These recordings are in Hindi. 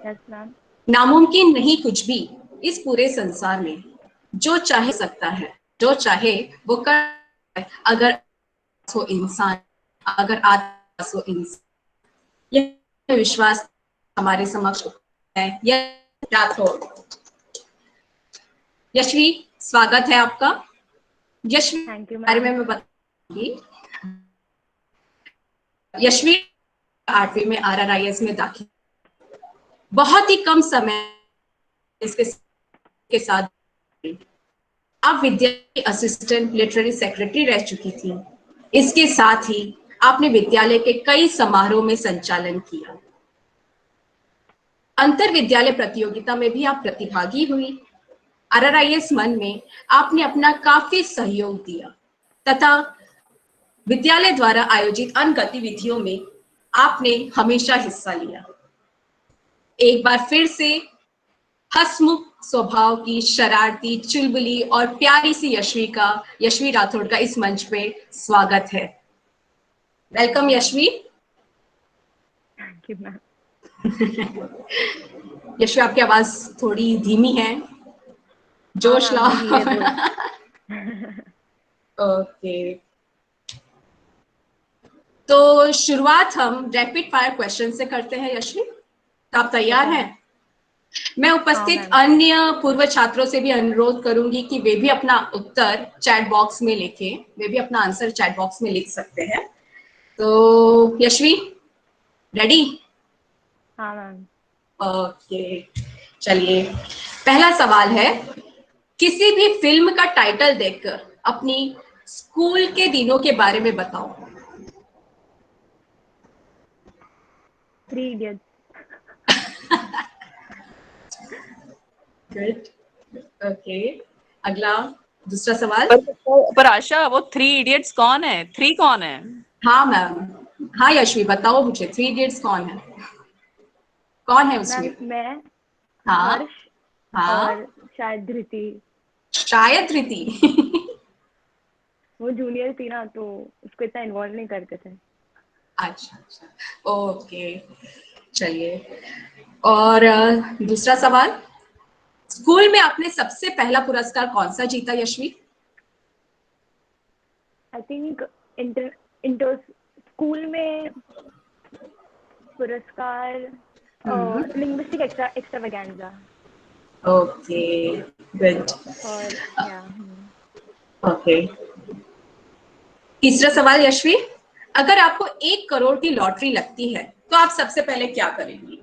Yes ma'am. नामुमकिन नहीं कुछ भी इस पूरे संसार में, जो चाहे सकता है, जो चाहे वो कर, अगर हो इंसान, अगर आत्मा हो इंसान। यह विश्वास हमारे समक्ष है। यह राठौर। यशवी, स्वागत है आपका। यशवी के थैंक यू बारे मैम। में मैं बताऊंगी। यशवी 8वीं में RRIS में दाखिल, बहुत ही कम समय इसके साथ आप विद्यालय असिस्टेंट लिटरेरी सेक्रेटरी रह चुकी थी। इसके साथ ही आपने विद्यालय के कई समारोह में संचालन किया। अंतर विद्यालय प्रतियोगिता में भी आप प्रतिभागी हुई। RRIS मन में आपने अपना काफी सहयोग दिया तथा विद्यालय द्वारा आयोजित अन्य गतिविधियों में आपने हमेशा हिस्सा लिया। एक बार फिर से हंसमुख स्वभाव की शरारती, चुलबुली और प्यारी सी यशवी राठौड़ का इस मंच पे स्वागत है। Welcome Yashvi. Thank you ma'am. Yashvi, आपकी आवाज थोड़ी धीमी है, हाँ जोश मैम, लाओ। धीरे बोल। ओके, तो शुरुआत हम रैपिड फायर क्वेश्चन से करते हैं। यशवी, तो आप तैयार ओके हैं? मैम। मैं हाँ उपस्थित मैम। अन्य पूर्व छात्रों से भी अनुरोध करूंगी कि वे भी अपना उत्तर चैट बॉक्स में लिखें। वे भी अपना आंसर चैट बॉक्स में लिख सकते हैं। तो यशवी, रेडी? हाँ मैम। ओके, चलिए, पहला सवाल है, किसी भी फिल्म का टाइटल देखकर अपनी स्कूल के दिनों के बारे में बताओ। 3 इडियट्स। गुड। ओके, अगला, दूसरा सवाल। पर आशा, वो 3 इडियट्स कौन है? 3 कौन है? हाँ मैम, हाँ यशवी, बताओ मुझे, 3 इडियट्स कौन है? कौन है उसमें? मैम मैं, हाँ हर्ष हाँ, और शायद धृति। शायद धृति। वो जूनियर थी ना, तो उसको इतना इन्वॉल्व नहीं करते थे। अच्छा अच्छा, ओके, चलिए। और दूसरा सवाल, स्कूल में आपने सबसे पहला पुरस्कार कौन सा जीता Yashvi? I think inter inter school में पुरस्कार लिंग्विस्टिक एक्स्ट्रावेगेंजा। Okay, good. और या ओके, तीसरा सवाल यशवी, अगर आपको 1 करोड़ की लॉटरी लगती है तो आप सबसे पहले क्या करेंगी?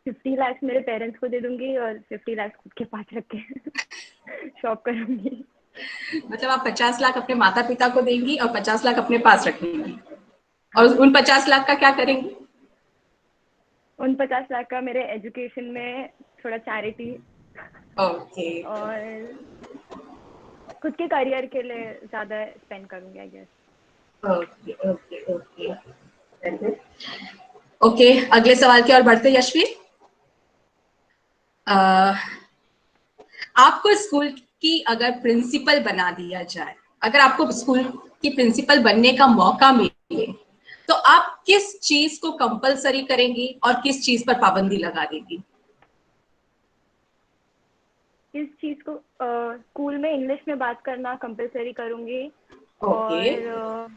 50 लाख मेरे पेरेंट्स को दे दूंगी और 50 लाख खुद के पास रख के शॉप करूंगी। मतलब आप 50 लाख अपने माता पिता को देंगी और 50 लाख अपने पास रखेंगी, और उन 50 लाख का क्या करेंगी? उन 50 लाख का मेरे एजुकेशन में थोड़ा चैरिटी ओके, और खुद के करियर के लिए ज्यादा स्पेंड करूंगी I guess. Okay okay okay okay, अगले सवाल की ओर बढ़ते यशवी। आपको स्कूल की अगर प्रिंसिपल बना दिया जाए, अगर आपको स्कूल की प्रिंसिपल बनने का मौका मिले, तो आप किस चीज को कंपलसरी करेंगी और किस चीज पर पाबंदी लगा देंगी? इस चीज को स्कूल में इंग्लिश में बात करना कंपलसरी करूंगी। ओके, और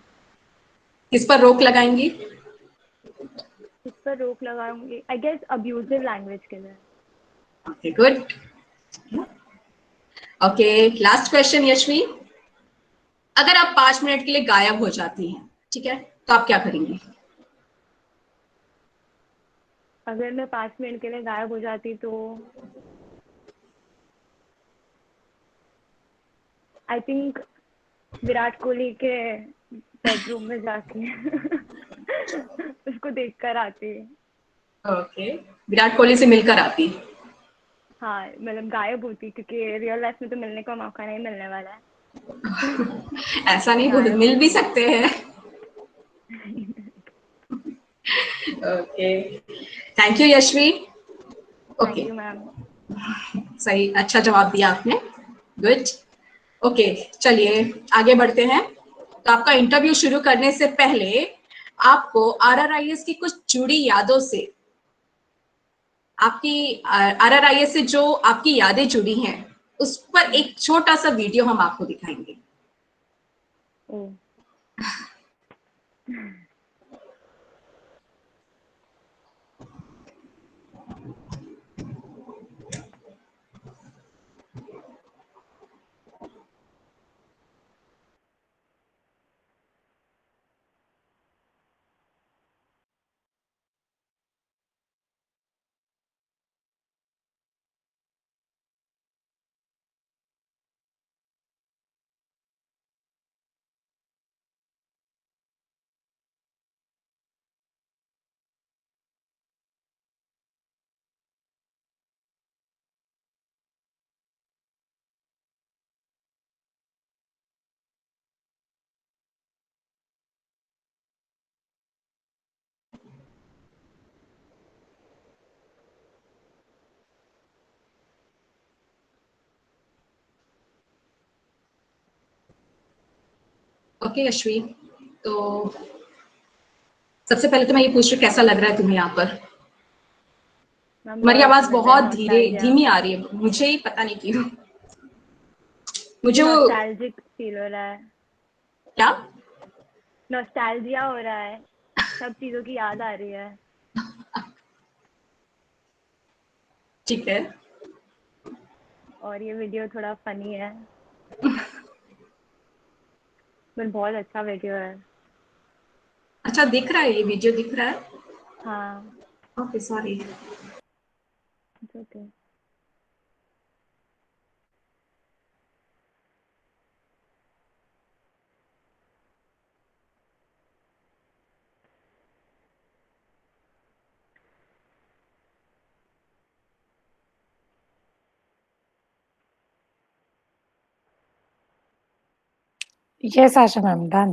किस पर रोक लगाएंगी? इस पर रोक लगाऊंगी आई गेस अब्यूजिव लैंग्वेज के लिए। Okay, good. Okay, last question Yashvi, अगर आप 5 मिनट के लिए गायब हो जाती हैं, ठीक है, तो आप क्या करेंगी? अगर मैं 5 मिनट के लिए गायब हो जाती तो आई थिंक विराट कोहली के बेडरूम में जाके उसको देख कर आती। ओके, विराट कोहली से मिलकर आती। हाँ मतलब गायब होती, क्योंकि रियल लाइफ में तो मिलने का मौका नहीं मिलने वाला है। ऐसा नहीं, बोल गायब मिल भी होती। सकते हैं। Okay, thank you Yashvi. Thank okay, you ma'am. सही, अच्छा जवाब दिया आपने, गुड। ओके, चलिए आगे बढ़ते हैं। तो आपका इंटरव्यू शुरू करने से पहले आपको आरआरआईएस की कुछ जुड़ी यादों से, आपकी आरआरआईएस से जो आपकी यादें जुड़ी हैं उस पर एक छोटा सा वीडियो हम आपको दिखाएंगे। ओ ओके यशवी, तो सबसे पहले तो मैं ये पूछ रही हूँ कैसा लग रहा है तुम्हें यहाँ पर? मैम तुम्हारी बहुत आवाज अच्छा लग रहा है, बहुत नॉस्टैल्जिया धीमी आ रही है, मुझे ही पता नहीं क्यों। मुझे वो नॉस्टैल्जिक फील हो रहा है, क्या? नॉस्टैल्जिया हो रहा है, सब चीजों की याद आ रही है। ठीक है। और ये वीडियो थोड़ा फनी है, पर बहुत अच्छा वीडियो है। अच्छा दिख रहा है, ये वीडियो दिख रहा है? हाँ okay sorry. Okay. Yes, Asha ma'am, done.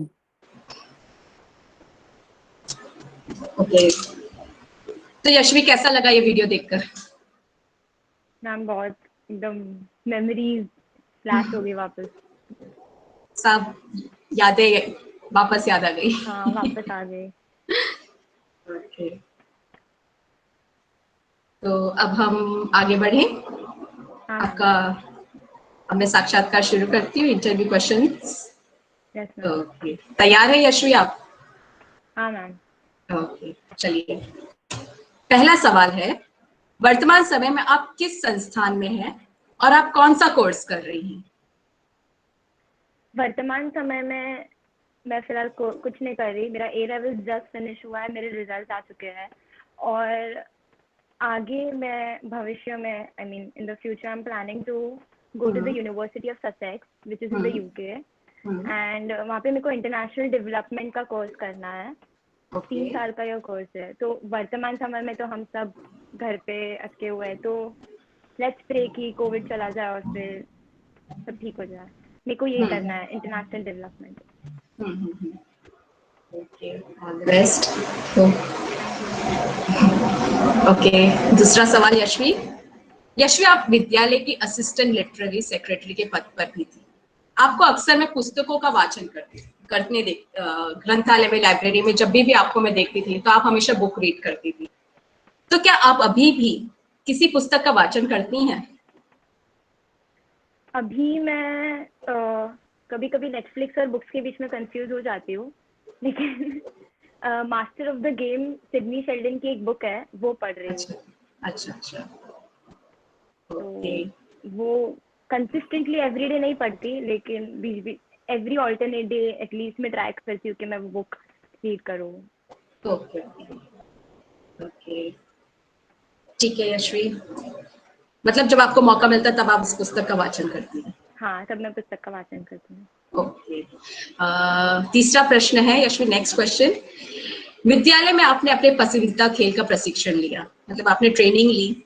Okay, तो यशवी कैसा लगा ये वीडियो देखकर? मैम बहुत एकदम मेमोरीज फ्लैश हो गई वापस। सब यादें वापस याद आ गई। हाँ वापस आ गई। ओके, तो अब हम आगे बढ़े। हाँ मैम। आपका, अब मैं साक्षात्कार शुरू करती हूँ, interview questions. Yes ma'am. Okay, तैयार है यशवी आप? हाँ मैम। ओके चलिए, पहला सवाल है, वर्तमान समय में आप किस संस्थान में हैं और आप कौन सा कोर्स कर रही हैं? वर्तमान समय में मैं फिलहाल कुछ नहीं कर रही, मेरा ए लेवल जस्ट फिनिश हुआ है, मेरे रिजल्ट आ चुके हैं। और आगे मैं भविष्य में I mean in the future I am planning to go to the university of Sussex which is in the UK, and वहाँ पे मेरे को इंटरनेशनल डेवलपमेंट का कोर्स करना है। 3 साल का यह कोर्स है। तो वर्तमान समय में तो हम सब घर पे अटके हुए हैं, तो लेट्स प्रे कि कोविड चला जाए और फिर सब ठीक हो जाए। मेरे को ये करना है, international development. Okay, all the best. तो थैंक यू। ओके, दूसरा सवाल यशवी। यशवी, आप विद्यालय की असिस्टेंट लिटरेरी सेक्रेटरी के पद पर भी थी। आपको अक्सर मैं पुस्तकों का वाचन करने देख ग्रंथालय में, लाइब्रेरी में जब भी आपको मैं देखती थी तो आप हमेशा बुक रीड करती थी। तो क्या आप अभी भी किसी पुस्तक का वाचन करती हैं? अभी मैं कभी कभी नेटफ्लिक्स और बुक्स के बीच में कंफ्यूज हो जाती हूँ, लेकिन master of the game Sidney Sheldon की एक बुक है, वो पढ़ रही हूँ। अच्छा अच्छा अच्छा, तो ओके वो कंसिस्टेंटली एवरीडे नहीं पढ़ती, लेकिन बीच बीच एवरी ऑल्टरनेट डे एटलीस्ट मैं ट्राई करती हूँ कि मैं वो बुक रीड करूँ। ओके ओके, ठीक है यशवी, मतलब जब आपको मौका मिलता है तब आप उस पुस्तक का वाचन करती हैं? हाँ, तब मैं पुस्तक का वाचन करती हूँ। ओके, तीसरा प्रश्न है यशवी, नेक्स्ट क्वेश्चन। विद्यालय में आपने अपने पसंदीदा खेल का प्रशिक्षण लिया, मतलब आपने ट्रेनिंग ली,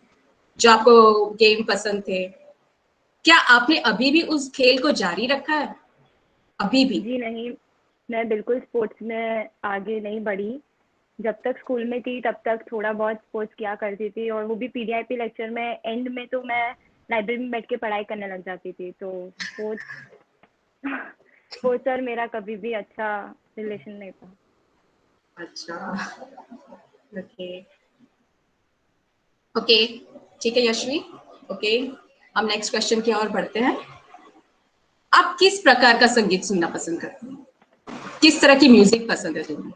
जो आपको गेम पसंद थे, क्या आपने अभी भी उस खेल को जारी रखा है? अभी भी? जी नहीं, मैं बिल्कुल स्पोर्ट्स में आगे नहीं बढ़ी। जब तक स्कूल में थी तब तक थोड़ा बहुत स्पोर्ट्स किया करती थी, और वो भी पीडीआईपी लेक्चर में एंड में तो मैं लाइब्रेरी में बैठ के पढ़ाई करने लग जाती थी। तो स्पोर्ट्स स्पोर्ट्स और मेरा कभी भी अच्छा रिलेशन नहीं था। अच्छा, ओके ओके, ठीक है यशवी। ओके, हम नेक्स्ट क्वेश्चन की ओर बढ़ते हैं। आप किस प्रकार का संगीत सुनना पसंद करते हैं? किस तरह की म्यूजिक पसंद है तुम्हें?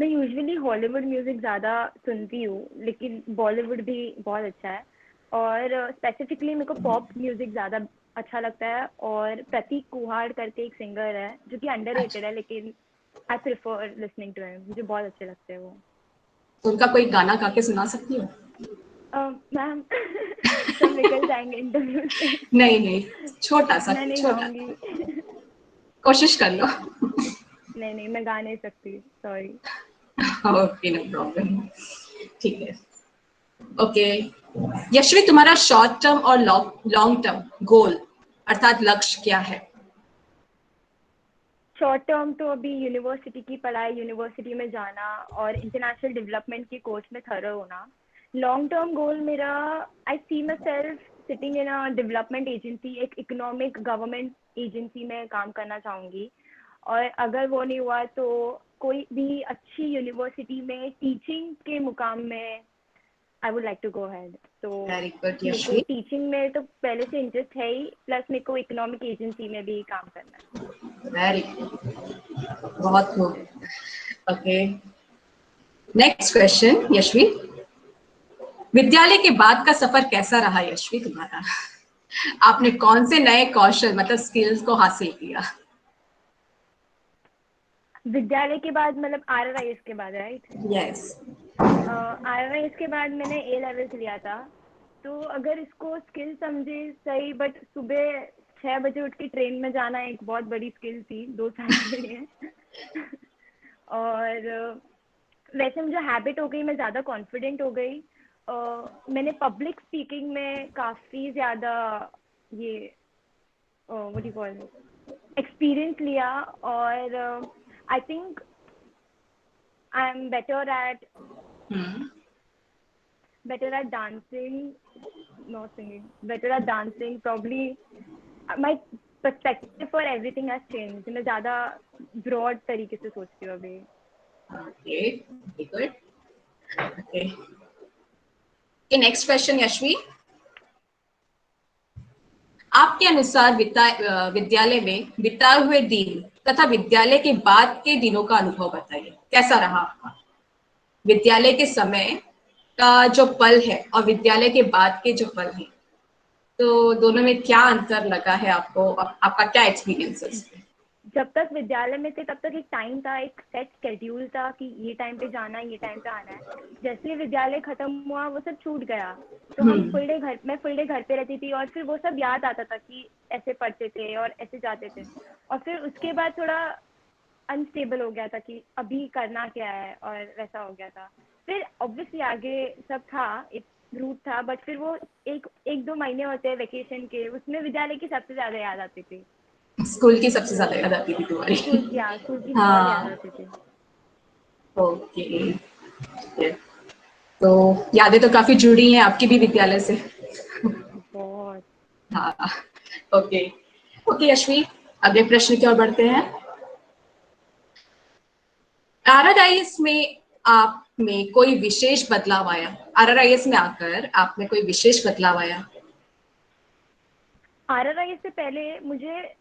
मैं यूजुअली हॉलीवुड म्यूजिक ज़्यादा सुनती हूँ, लेकिन बॉलीवुड भी बहुत अच्छा है। और स्पेसिफिकली मेरे को पॉप म्यूजिक ज़्यादा अच्छा लगता है। और प्रतीक कुहाड़ करके एक सिंगर है जो कि अंडररेटेड है, लेकिन I prefer listening to him. मुझे बहुत अच्छे लगते हैं वो। तो उनका कोई गाना गा के सुना सकती हो? मैम सब निकल जाएंगे इंटरव्यू से। नहीं नहीं, छोटा सा, मैं नहीं छोटा, गाऊंगी। कोशिश कर लो। नहीं नहीं, मैं गा नहीं सकती, सॉरी। ओके, नो प्रॉब्लम, ठीक है। ओके यशवी, तुम्हारा शॉर्ट टर्म और लॉन्ग टर्म गोल अर्थात लक्ष्य क्या है? शॉर्ट टर्म तो अभी यूनिवर्सिटी की पढ़ाई, यूनिवर्सिटी में जाना और इंटरनेशनल डेवलपमेंट के कोर्स में थरो होना। लॉन्ग टर्म गोल मेरा, I see myself sitting in a development agency, एक इकोनॉमिक गवर्नमेंट एजेंसी में काम करना चाहूँगी। और अगर वो नहीं हुआ तो कोई भी अच्छी यूनिवर्सिटी में टीचिंग के मुकाम में I would like to go ahead. तो वेरी गुड मेरे को यशवी, टीचिंग में तो पहले से इंटरेस्ट है ही, प्लस मेरे को इकोनॉमिक एजेंसी में भी काम करना है। वेरी गुड, बहुत खूब। ओके, नेक्स्ट क्वेश्चन यशवी, विद्यालय के बाद का सफर कैसा रहा यशवी तुम्हारा? आपने कौन से नए कौशल मतलब स्किल्स को हासिल किया? विद्यालय के बाद मतलब RRIS के बाद, राइट? यस। RRIS के बाद मैंने A लेवल्स लिया था। तो अगर इसको स्किल समझे सही, बट सुबह 6 बजे उठ के ट्रेन में जाना एक बहुत बड़ी स्किल थी 2 साल के लिए। और वैसे मुझे हैबिट हो गई, मैं ज़्यादा कॉन्फिडेंट हो गई। मैंने पब्लिक स्पीकिंग में काफ़ी ज़्यादा ये व्हाट यू कॉल एक्सपीरियंस लिया। और आई think I am better at dancing, no singing, better at dancing. Probably my perspective for everything has changed. मैं ज़्यादा broad तरीके से सोचती हूँ अभी। Okay, good. Okay, next question Yashvi, आपके अनुसार विद्यालय में बिताए हुए दिन तथा विद्यालय के बाद के दिनों का अनुभव बताइए, कैसा रहा आपका? विद्यालय के समय का जो पल है और विद्यालय के बाद के जो पल है, तो दोनों में क्या अंतर लगा है आपको? आपका क्या एक्सपीरियंस है इसमें? जब तक विद्यालय में थे तब तक एक टाइम था, एक सेट शेड्यूल था कि ये टाइम पे जाना है, ये टाइम पे आना है। जैसे ही विद्यालय खत्म हुआ वो सब छूट गया। तो मैं फुल डे घर पे रहती थी, और फिर वो सब याद आता था कि ऐसे पढ़ते थे और ऐसे जाते थे। और फिर उसके बाद थोड़ा अनस्टेबल हो गया था कि अभी करना क्या है, और वैसा हो गया था। फिर ऑब्वियसली आगे सब था, एक रूट था, बट फिर वो एक 2 महीने होते हैं वेकेशन के, उसमें विद्यालय की सबसे ज्यादा याद आती थी। स्कूल की सबसे ज्यादा याद आती थी तुम्हारी? स्कूल की बहुत याद हाँ, आती थी। ओके, तो यादें तो काफी जुड़ी हैं आपकी भी विद्यालय से। बहुत। हाँ, ओके ओके यशवी, अगले प्रश्न की ओर बढ़ते हैं। RRIS में आप में कोई विशेष बदलाव आया? RRIS में आकर आप में कोई विशेष बदलाव आया? RRI से पहले मुझे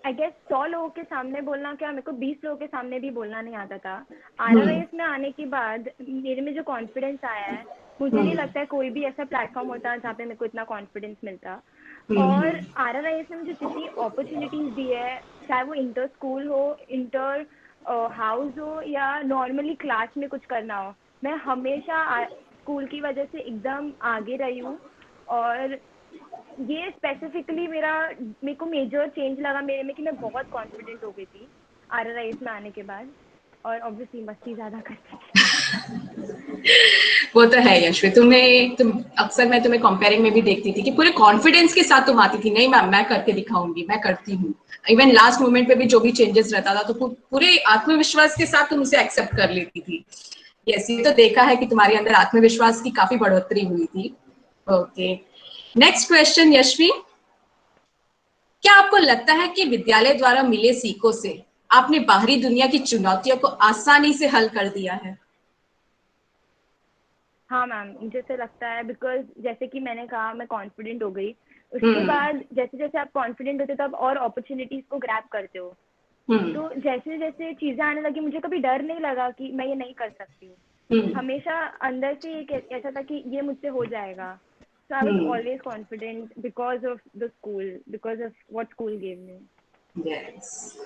आई गेस 100 लोगों के सामने बोलना, क्या मेरे को 20 लोगों के सामने भी बोलना नहीं आता था। RRIS में आने के बाद मेरे में जो कॉन्फिडेंस आया है, मुझे नहीं लगता है कोई भी ऐसा प्लेटफॉर्म होता जहाँ पे मेरे को इतना कॉन्फिडेंस मिलता। और RRIS ने मुझे जितनी अपॉर्चुनिटीज दी है, चाहे वो इंटर स्कूल हो, इंटर हाउस हो, या नॉर्मली क्लास में कुछ करना हो, मैं हमेशा स्कूल की वजह से एकदम आगे रही हूँ। और ये स्पेसिफिकली मेरे को मेजर चेंज लगा मेरे में कि मैं बहुत कॉन्फिडेंट हो गई थी RRIS में आने के बाद। और ऑब्वियसली मस्ती ज्यादा करती थी। वो तो है यशवी, तुम अक्सर मैं तुम्हें कंपेयरिंग में भी देखती थी कि पूरे कॉन्फिडेंस के साथ तुम आती थी, नहीं मैम मैं करके दिखाऊंगी, मैं करती हूँ। इवन लास्ट मोमेंट पे भी जो भी चेंजेस रहता था तो पूरे आत्मविश्वास के साथ तुम उसे एक्सेप्ट कर लेती थी। यस, ये तो देखा है कि तुम्हारे अंदर आत्मविश्वास की काफी बढ़ोतरी हुई थी। ओके, नेक्स्ट क्वेश्चन यशवी, क्या आपको लगता है कि विद्यालय द्वारा मिले सीखों से आपने बाहरी दुनिया की चुनौतियों को आसानी से हल कर दिया है? हाँ मैम, मुझे तो लगता है, बिकॉज जैसे कि मैंने कहा मैं कॉन्फिडेंट हो गई। उसके हम्म बाद जैसे जैसे आप कॉन्फिडेंट होते हो तब और अपॉर्चुनिटीज को ग्रैब करते हो। हम्म तो जैसे जैसे चीजें आने लगी मुझे कभी डर नहीं लगा कि मैं ये नहीं कर सकती हूँ। हम्म हमेशा अंदर से एक ऐसा था कि ये मुझसे हो जाएगा। So I was hmm always confident because of the school, because of what school gave me. Yes.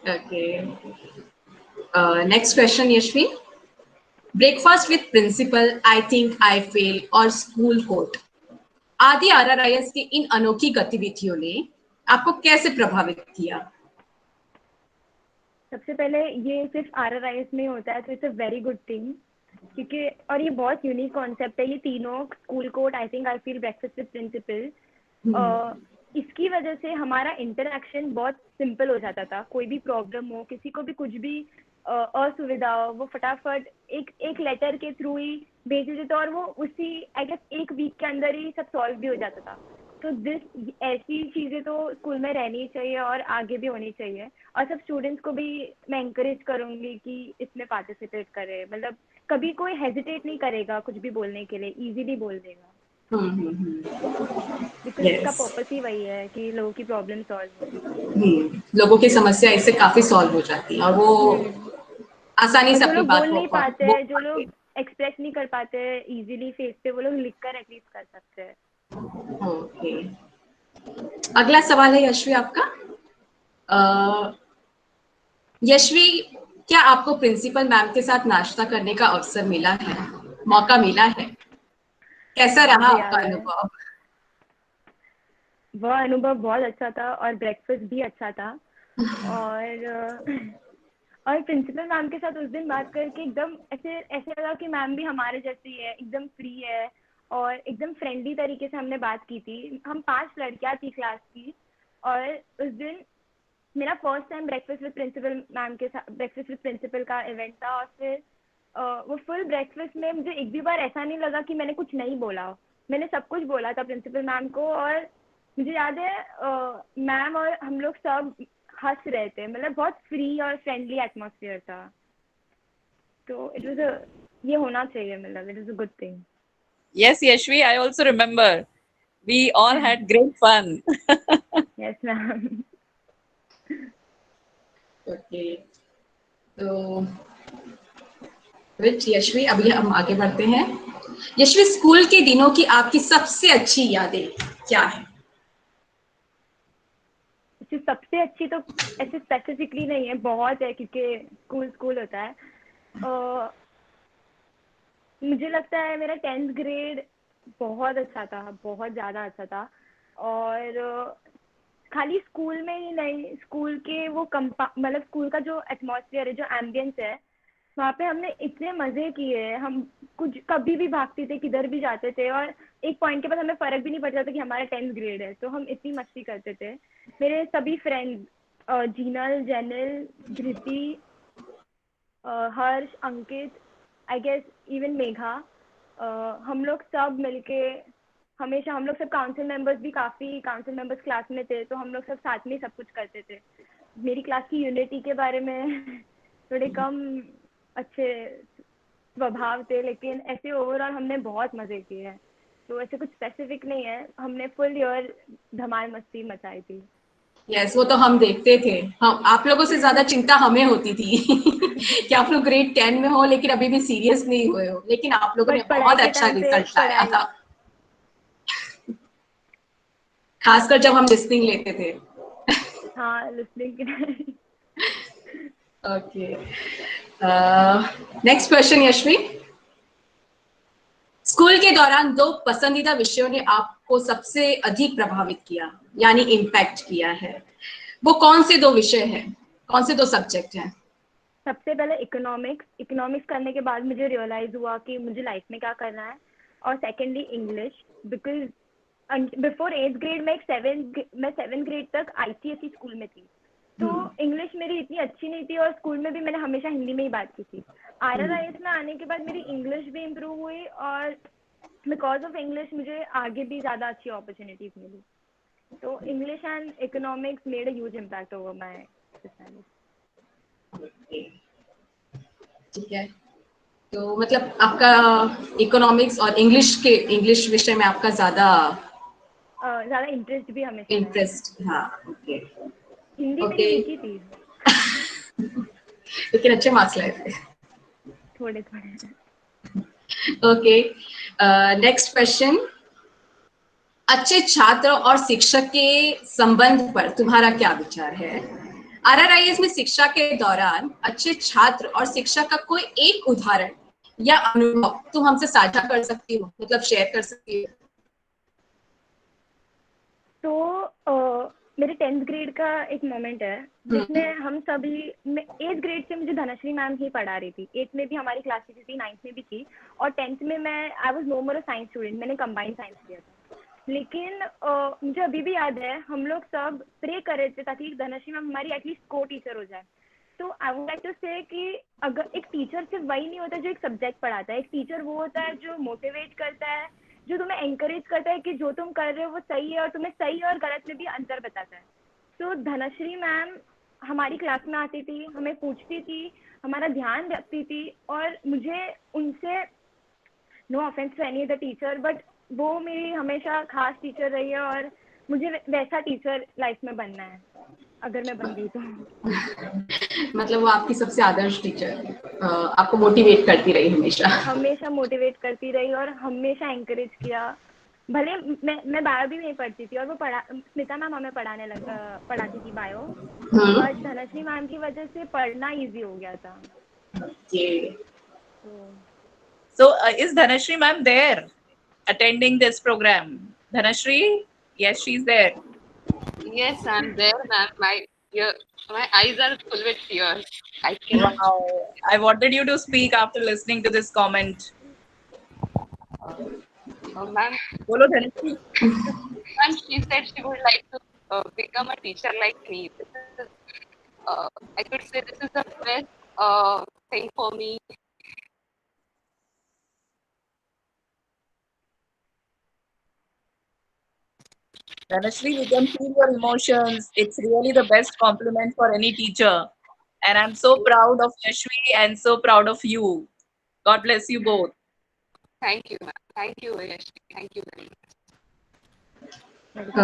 Okay, next question Yashvi. Breakfast with principal, I think I fail और स्कूल कोट आदि आरआरआईएस की इन अनोखी गतिविधियों ने आपको कैसे प्रभावित किया? सबसे पहले ये सिर्फ आरआरआईएस में होता है, तो it's a very good thing, क्योंकि और ये बहुत यूनिक कॉन्सेप्ट है। ये तीनों school code, I think, I feel, breakfast with principal, इसकी वजह से हमारा इंटरेक्शन बहुत सिंपल हो जाता था। कोई भी प्रॉब्लम हो, किसी को भी कुछ भी असुविधा हो, वो फटाफट एक एक लेटर के थ्रू ही भेज देते थे और वो उसी आई गेस एक वीक के अंदर ही सब सॉल्व भी हो जाता था। तो ऐसी चीज़ें तो स्कूल में रहनी चाहिए और आगे भी होनी चाहिए। और सब स्टूडेंट्स को भी मैं इंकरेज करूँगी कि इसमें पार्टिसिपेट करें। मतलब कभी कोई हेजिटेट नहीं करेगा कुछ भी बोलने के लिए, इजीली बोल देगा, बिकॉज इसका यस। पर्पस ही वही है कि लोगों की प्रॉब्लम सॉल्व हो। लोगों की समस्या इससे काफी सॉल्व हो जाती है और वो आसानी और से जो अपनी लोग बात बोल नहीं पाते बोल हैं, जो पाते लोग एक्सप्रेस नहीं कर पाते हैं इजीली फेस पे, वो लोग लिख कर एटलीस्ट कर सकते हैं। हैं। ओके, अगला सवाल है यशवी आपका। अ, यशवी, क्या आपको प्रिंसिपल मैम के साथ नाश्ता करने का अवसर मिला है, मौका मिला है? कैसा हाँ, रहा मुझे आपका याद है। अनुभव? वह अनुभव बहुत अच्छा था और ब्रेकफास्ट भी अच्छा था। और और प्रिंसिपल मैम के साथ उस दिन बात करके एकदम ऐसे ऐसे लगा कि मैम भी हमारे जैसी है, एकदम फ्री है और एकदम फ्रेंडली तरीके से हमने बात की थी। हम 5 लड़कियां थी क्लास की। और उस दिन मेरा first time breakfast with principal ma'am के साथ, ब्रेकफास्ट विद प्रिंसिपल का इवेंट था। और फिर वो फुल ब्रेकफास्ट में मुझे एक भी बार ऐसा नहीं लगा कि मैंने कुछ नहीं बोला। मैंने सब कुछ बोला था प्रिंसिपल मैम को। और मुझे याद है मैम और हम लोग सब हंस रहे थे। मतलब बहुत फ्री और फ्रेंडली एटमॉस्फेयर था। तो इट वाज अ ये होना चाहिए, मतलब it was a good thing. Yes, Yashvi, I also remember. We all had great fun. Yes ma'am. Okay, तो यशवी अभी हम आगे बढ़ते हैं। यशवी, स्कूल के दिनों की आपकी सबसे अच्छी यादें क्या है? सबसे अच्छी तो ऐसे स्पेसिफिकली नहीं है, बहुत है, क्योंकि स्कूल स्कूल होता है। मुझे लगता है मेरा 10th ग्रेड बहुत अच्छा था, बहुत ज़्यादा अच्छा था। और खाली स्कूल में ही नहीं, स्कूल के वो मतलब स्कूल का जो एटमॉस्फेयर है, जो एम्बियंस है, वहाँ पे हमने इतने मज़े किए। हम कुछ कभी भी भागते थे, किधर भी जाते थे, और एक पॉइंट के बाद हमें फ़र्क भी नहीं पड़ता था कि हमारा 10th ग्रेड है। तो हम इतनी मस्ती करते थे। मेरे सभी friends, Jinal, Jenal, Dhriti, Harsh, Ankit, I guess even Megha, हम लोग सब मिलके हमेशा, हम लोग सब काउंसिल मेंबर्स भी, काफ़ी काउंसिल मेंबर्स क्लास में थे, तो हम लोग सब साथ में सब कुछ करते थे। मेरी क्लास की यूनिटी के बारे में थोड़े कम अच्छे स्वभाव थे, लेकिन ऐसे ओवरऑल हमने बहुत मज़े किए हैं। तो ऐसे कुछ स्पेसिफिक नहीं है, हमने फुल ईयर धमाल मस्ती मचाई थी। यस, वो तो हम देखते थे। हम आप लोगों से ज्यादा चिंता हमें होती थी कि आप लोग ग्रेड 10 में हो लेकिन अभी भी सीरियस नहीं हुए हो, लेकिन आप लोगों ने बट पढ़ाई बहुत के अच्छा टाइम पे रिजल्ट लाया पढ़ाई। था, खासकर जब हम लिसनिंग लेते थे। हाँ, लिसनिंग के okay, next question Yashvi. School के दौरान दो पसंदीदा विषयों ने आपको सबसे अधिक प्रभावित किया, यानी इम्पैक्ट किया है, वो कौन से दो विषय हैं, कौन से दो सब्जेक्ट हैं? सबसे पहले इकोनॉमिक्स। इकोनॉमिक्स करने के बाद मुझे रियलाइज हुआ कि मुझे लाइफ में क्या करना है। और secondly English, because before 8th grade में मैं 7th ग्रेड तक आईसीएसई स्कूल में थी। तो इंग्लिश मेरी इतनी अच्छी नहीं थी और स्कूल में भी मैंने हमेशा हिंदी में ही बात की थी। आरआरआईएस में आने के बाद मेरी इंग्लिश भी इम्प्रूव हुई और बिकॉज ऑफ इंग्लिश मुझे आगे भी ज़्यादा अच्छी अपॉर्चुनिटीज मिली। तो English and economics made a huge impact over my specialist. ठीक है, तो मतलब आपका इकोनॉमिक्स और इंग्लिश विषय में आपका ज़्यादा इंटरेस्ट भी हमेशा रहा है। इंटरेस्ट, हाँ, ओके हिंदी मेरी ओके। वीक ही थी, लेकिन अच्छे मार्क्स लाए थे। थोड़े थोड़े। Okay, next question. अच्छे छात्र और शिक्षक के संबंध पर तुम्हारा क्या विचार है? आरआरआईएस में शिक्षा के दौरान अच्छे छात्र और शिक्षक का कोई एक उदाहरण या अनुभव तुम हमसे साझा कर सकती हो, मतलब शेयर कर सकती हो? तो मेरे 10th ग्रेड का एक मोमेंट है जिसमें हम सभी, 8th ग्रेड से मुझे धनश्री मैम ही पढ़ा रही थी। 8th में भी हमारी क्लास थी, 9th में भी थी, और 10th में मैं I was no more a science student, मैंने कंबाइंड साइंस लिया था। लेकिन मुझे अभी भी याद है, हम लोग सब प्रे कर रहे थे ताकि धनश्री मैम हमारी एटलीस्ट को टीचर हो जाए। तो आई वुड लाइक टू से कि अगर एक टीचर सिर्फ वही नहीं होता जो एक सब्जेक्ट पढ़ाता है, एक टीचर वो होता है जो मोटिवेट करता है, जो तुम्हें एंकरेज करता है कि जो तुम कर रहे हो वो सही है, और तुम्हें सही और गलत में भी अंतर बताता है। तो धनश्री मैम हमारी क्लास में आती थी, हमें पूछती थी, हमारा ध्यान रखती थी, और मुझे उनसे, no offence to any other teacher, but वो मेरी हमेशा खास टीचर रही है, और मुझे वैसा टीचर लाइफ में बनना है अगर मैं बन गई तो। मतलब वो आपकी सबसे आदर्श टीचर, आपको मोटिवेट करती रही हमेशा। हमेशा मोटिवेट करती रही और हमेशा एंकरेज किया। भले मैं बायो भी नहीं पढ़ती थी, और वो स्मिता मैम हमें पढ़ाती थी बायो, बट धनश्री मैम की वजह से पढ़ना इजी हो गया था। So is Dhanashri ma'am there attending this program? Dhanashri, yes, she's there. Yes, I'm there, ma'am. My eyes are full with tears. I cannot. Wow. I wanted you to speak after listening to this comment. Ma'am, Bolo Dhanashri. ma'am, she said she would like to become a teacher like me. This is, I could say this is the best thing for me. Dhanashri, we can feel your emotions. It's really the best compliment for any teacher. And I'm so proud of Yashvi and so proud of you. God bless you both. Thank you, ma'am. Thank you, Yashvi. Thank you very much.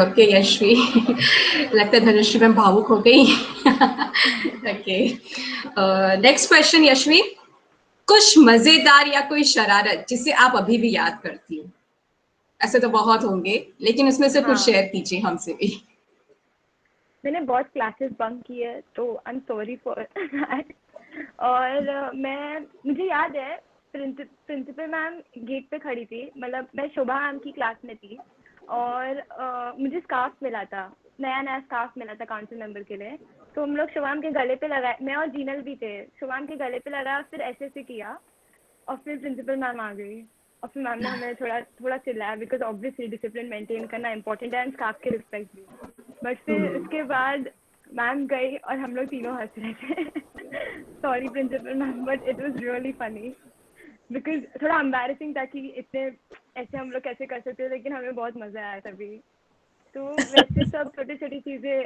Okay Yashvi, लगता है धनुश्री मैम भावुक हो गई। Okay, next question Yashvi. कुछ मजेदार या कोई शरारत जिसे आप अभी भी याद करती हो? ऐसे तो बहुत होंगे, लेकिन उसमें से कुछ शेयर कीजिए हमसे भी। मैंने बहुत क्लासेस बंक की है, तो I am sorry for that. और मुझे याद है प्रिंसिपल मैम गेट पे खड़ी थी, मतलब मैं शोभा मैम की क्लास में थी, और मुझे स्कार्फ मिला था, नया स्कार्फ मिला था काउंसिल मेंबर के लिए। तो हम लोग शोभा मैम के गले पे लगाए, मैं और जीनल भी थे, शोभा मैम के गले पे लगाया, फिर ऐसे किया, और फिर प्रिंसिपल मैम आ गई, और फिर मैम ने हमें थोड़ा चिल्लाया, बिकॉज ऑब्वियसली डिसिप्लिन मेंटेन करना इंपॉर्टेंट है, एंड स्कार्फ के रिस्पेक्ट भी। बट फिर उसके बाद मैम गई और हम लोग तीनों हंस रहे थे। Sorry principal ma'am, but it was really funny, because थोड़ा एम्बैरेसिंग था कि इतने ऐसे हम लोग कैसे कर सकते हो, लेकिन हमें बहुत मजा आया तभी। तो वैसे सब छोटी छोटी चीजें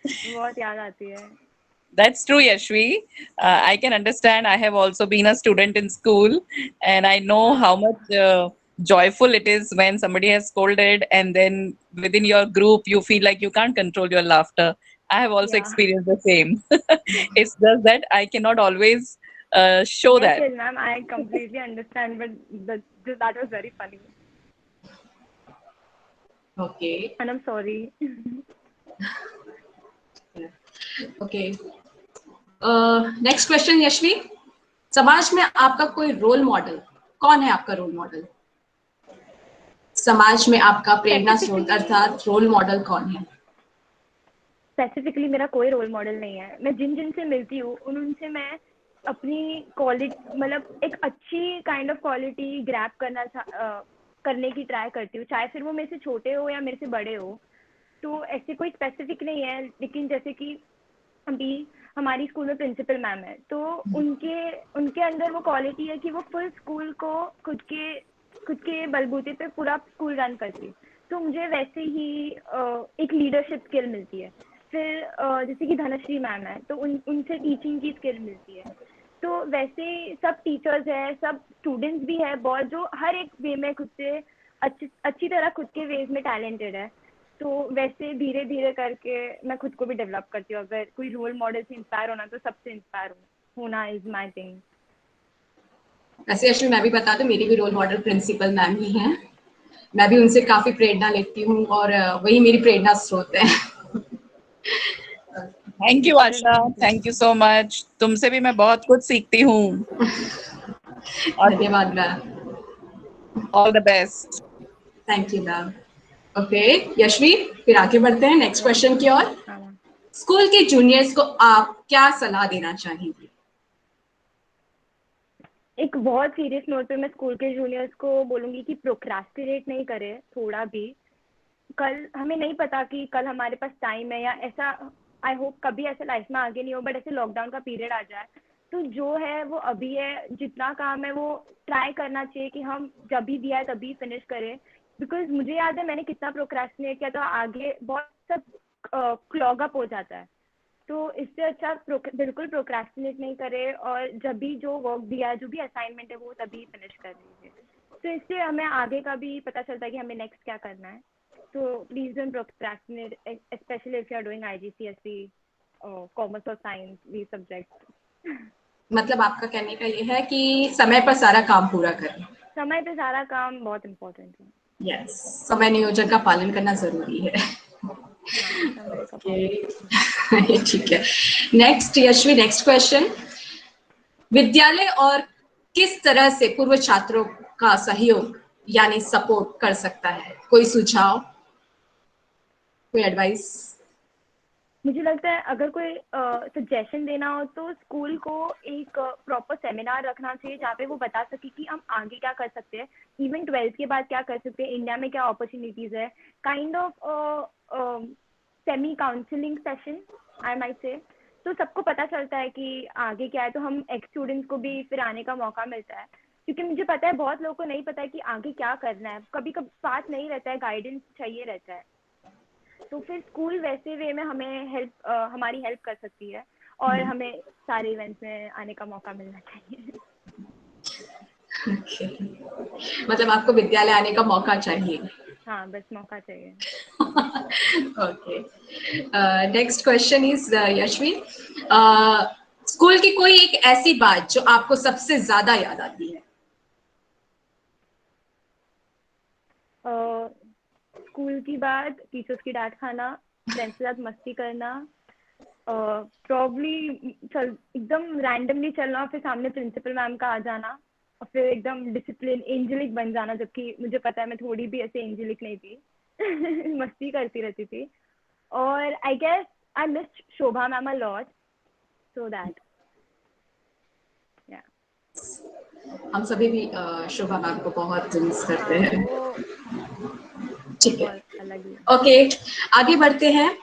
बहुत याद आती है। That's true, Yashvi. I can understand. I have also been a student in school, and I know how much joyful it is when somebody has scolded, and then within your group, you feel like you can't control your laughter. I have also Yeah. experienced the same. It's just that I cannot always show Yes, that. yes, ma'am, I completely understand, but that was very funny. Okay. And I'm sorry. Okay. Next question Yashvi. समाज में आपका कोई रोल मॉडल कौन है? आपका रोल मॉडल समाज में आपका प्रेरणा स्रोत अर्थात रोल मॉडल कौन है? स्पेसिफिकली मेरा कोई रोल मॉडल नहीं है। मैं जिन से मिलती हूँ उनसे मैं अपनी क्वालिटी, मतलब एक अच्छी काइंड ऑफ क्वालिटी ग्रैब करने की ट्राई करती हूँ, चाहे फिर वो मेरे से छोटे हो या मेरे से बड़े हो। तो ऐसे कोई स्पेसिफिक नहीं है, लेकिन जैसे कि अभी हमारी स्कूल में प्रिंसिपल मैम है, तो उनके अंदर वो क्वालिटी है कि वो फुल स्कूल को खुद के बलबूते पे पूरा स्कूल रन करती है। तो मुझे वैसे ही एक लीडरशिप स्किल मिलती है फिर जैसे कि धनश्री मैम है तो उनसे टीचिंग की स्किल मिलती है। तो वैसे सब टीचर्स है, सब स्टूडेंट्स भी है बहुत, जो हर एक वे में खुद से अच्छी तरह खुद के वेज में टैलेंटेड है। तो वैसे धीरे धीरे करके मैं खुद को भी डेवलप करती हूँ। अगर कोई रोल मॉडल से इंस्पायर होना तो सबसे इंस्पायर होना इज माई थिंग। ऐसे यशवी मैं भी बता दूं, मेरी भी रोल मॉडल प्रिंसिपल मैम ही हैं। मैं भी उनसे काफी प्रेरणा लेती हूँ और वही मेरी प्रेरणा स्रोत है। Thank you Asha, thank you so much. तुमसे भी मैं बहुत कुछ सीखती हूँ। धन्यवाद ma'am. All the best. Thank you ma'am. Okay Yashvi, फिर आगे बढ़ते हैं नेक्स्ट क्वेश्चन की ओर। स्कूल के जूनियर्स को आप क्या सलाह देना चाहेंगे? एक बहुत सीरियस नोट पे मैं स्कूल के जूनियर्स को बोलूंगी कि प्रोक्रास्टिनेट नहीं करे थोड़ा भी। कल हमें नहीं पता कि कल हमारे पास टाइम है, या ऐसा आई होप कभी ऐसा लाइफ में आगे नहीं हो, बट ऐसे लॉकडाउन का पीरियड आ जाए तो जो है वो अभी है, जितना काम है वो ट्राई करना चाहिए कि हम जब भी दिया है तभी फिनिश करें। बिकॉज मुझे याद है मैंने कितना प्रोक्रास्टिनेट किया, तो आगे बहुत सब क्लॉग अप हो जाता है। तो इससे अच्छा बिल्कुल प्रोक्रास्टिनेट नहीं करे, और जब भी जो वर्क दिया है, जो भी असाइनमेंट है वो तभी फिनिश कर लीजिए। तो इससे हमें आगे का भी पता चलता है कि हमें नेक्स्ट क्या करना है। तो please don't procrastinate, specially if you are doing IGCSE commerce और साइंस, वी सब्जेक्ट। मतलब आपका कहने का ये है कि समय पर सारा काम पूरा करें। समय पे सारा काम बहुत इम्पोर्टेंट है। यस, समय नियोजन का पालन करना जरूरी है। हाँ, समय का ठीक है। Next Yashvi, next question. विद्यालय और किस तरह से पूर्व छात्रों का सहयोग यानी सपोर्ट कर सकता है? कोई सुझाव, कोई एडवाइस? मुझे लगता है अगर कोई सजेशन देना हो तो स्कूल को एक प्रॉपर सेमिनार रखना चाहिए जहाँ पे वो बता सके कि हम आगे क्या कर सकते हैं, इवन 12th के बाद क्या कर सकते हैं, इंडिया में क्या अपॉर्चुनिटीज है, kind of semi counselling session I might say. तो सबको पता चलता है कि आगे क्या है, तो हम एक्स स्टूडेंट्स को भी फिर आने का मौका मिलता है। क्योंकि मुझे पता है बहुत लोगों को नहीं पता है कि आगे क्या करना है, कभी कभी पास नहीं रहता है, गाइडेंस चाहिए रहता है। तो फिर स्कूल वैसे वे में हमें हमारी हेल्प कर सकती है, और हमें सारे इवेंट्स में आने का मौका मिलना चाहिए। Okay. मतलब आपको विद्यालय आने का मौका चाहिए। हाँ, बस मौका चाहिए। Okay, next question is Yashvi, school की कोई एक ऐसी बात जो आपको सबसे ज्यादा याद आती है? स्कूल की बात, टीचर्स की डांट खाना, फ्रेंड्स के साथ मस्ती करना, प्रॉब्ली एकदम रैंडमली चलना, फिर सामने प्रिंसिपल मैम का आ जाना, और फिर एकदम डिसिप्लिन एंजेलिक बन जाना, जबकि मुझे पता है मैं थोड़ी भी ऐसे एंजेलिक नहीं थी। मस्ती करती रहती थी। और I guess I miss Shobha ma'am a lot, so that हम सभी भी शोभा मैम को बहुत मिस करते हैं। वो ठीक है, बहुत अलग ही। ओके, आगे बढ़ते हैं।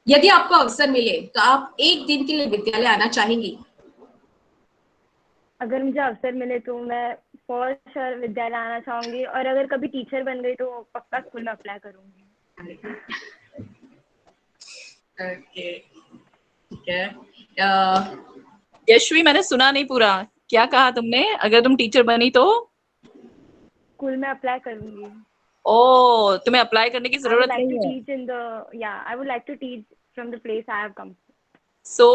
यदि आपको अवसर मिले तो आप एक दिन के लिए विद्यालय आना चाहेंगी? अगर मुझे अवसर मिले तो मैं फॉर श्योर विद्यालय आना चाहूंगी, और अगर कभी टीचर बन गई तो पक्का स्कूल में अप्लाई करूंगी। ओके, ठीक है। यशवी, मैंने सुना नहीं पूरा, क्या कहा तुमने? अगर तुम टीचर बनी तो स्कूल में अप्लाई करूंगी। ओ, तुम्हें अप्लाई करने की I would जरूरत like to नहीं है। teach in the I would like to teach from the place I have come. So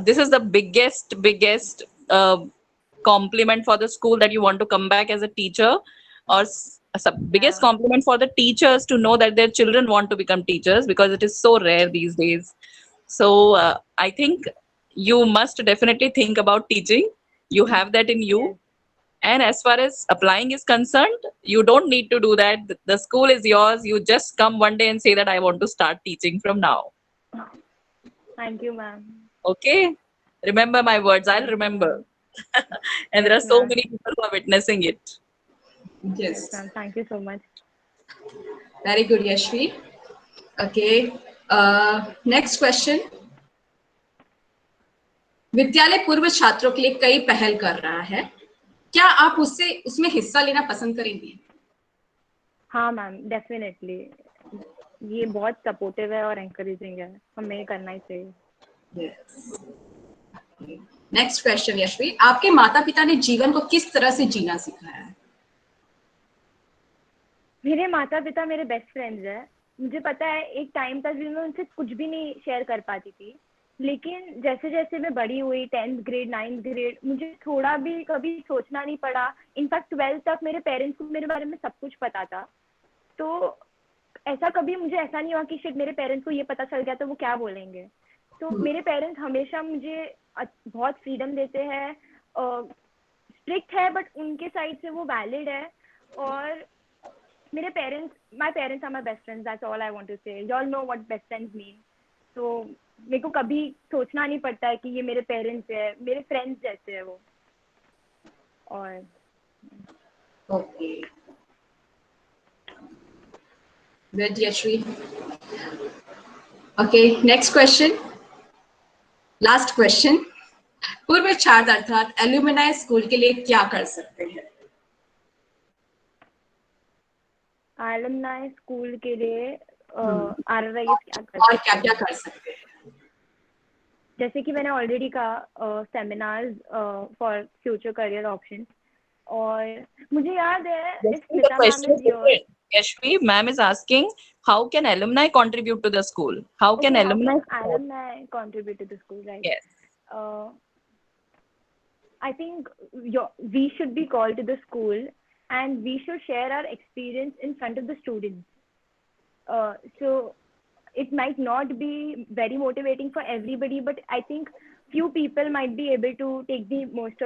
this is the biggest compliment for the school, that you want to come back as a teacher, or biggest compliment for the teachers to know that their children want to become teachers, because it is so rare these days. So I think you must definitely think about teaching. You have that in you. Yes. And as far as applying is concerned, you don't need to do that. The school is yours. You just come one day and say that I want to start teaching from now. Thank you, ma'am. Okay, remember my words. I'll remember. And there are Yes, so ma'am. many people who are witnessing it. Yes, ma'am. Thank you so much. Very good, Yashvi. Okay, next question. विद्यालय पूर्व छात्रों के लिए कई पहल कर रहा है, क्या आप उसमें हिस्सा लेना पसंद करेंगी? हाँ मैम, डेफिनेटली। ये बहुत सपोर्टिव है और एनकरेजिंग है, हमें करना ही चाहिए। नेक्स्ट क्वेश्चन यशवी, आपके माता पिता ने जीवन को किस तरह से जीना सिखाया है? मेरे माता पिता मेरे बेस्ट फ्रेंड्स हैं। मुझे पता है एक टाइम तक भी मैं उनसे कुछ भी नहीं शेयर कर पाती थी, लेकिन जैसे जैसे मैं बड़ी हुई 10th ग्रेड 9th ग्रेड, मुझे थोड़ा भी कभी सोचना नहीं पड़ा। इनफैक्ट 12th तक मेरे पेरेंट्स को मेरे बारे में सब कुछ पता था, तो ऐसा कभी मुझे ऐसा नहीं हुआ कि शिट मेरे पेरेंट्स को ये पता चल गया तो वो क्या बोलेंगे। तो मेरे पेरेंट्स हमेशा मुझे बहुत फ्रीडम देते हैं, स्ट्रिक्ट है बट उनके साइड से वो वैलिड है। और मेरे parents, my parents are my best friends, that's all I want to say. You all know what best friends mean. तो मेरे को कभी सोचना नहीं पड़ता है कि ये मेरे पेरेंट्स है, मेरे फ्रेंड्स जैसे है वो। और okay, good Yashvi. Okay, next question, last question. पूर्व छात्र अर्थात एल्यूमिनाई स्कूल के लिए क्या कर सकते हैं? एलुमनाई स्कूल के लिए RRIS क्या कर और सकते क्या क्या हैं? कर सकते हैं? जैसे कि मैंने ऑलरेडी कहा, seminars for future career option. और मुझे याद है इस Yashvi, the Smita ma'am question is your. is, Yashvi, ma'am is asking, how can alumni contribute to the school? How can Okay, how alumni can support? alumni contribute to the school, right? Yes. I think we should be called to the school and we should share our experience in front of the students. So it might not be very motivating for everybody, but I think few people might be able to take the most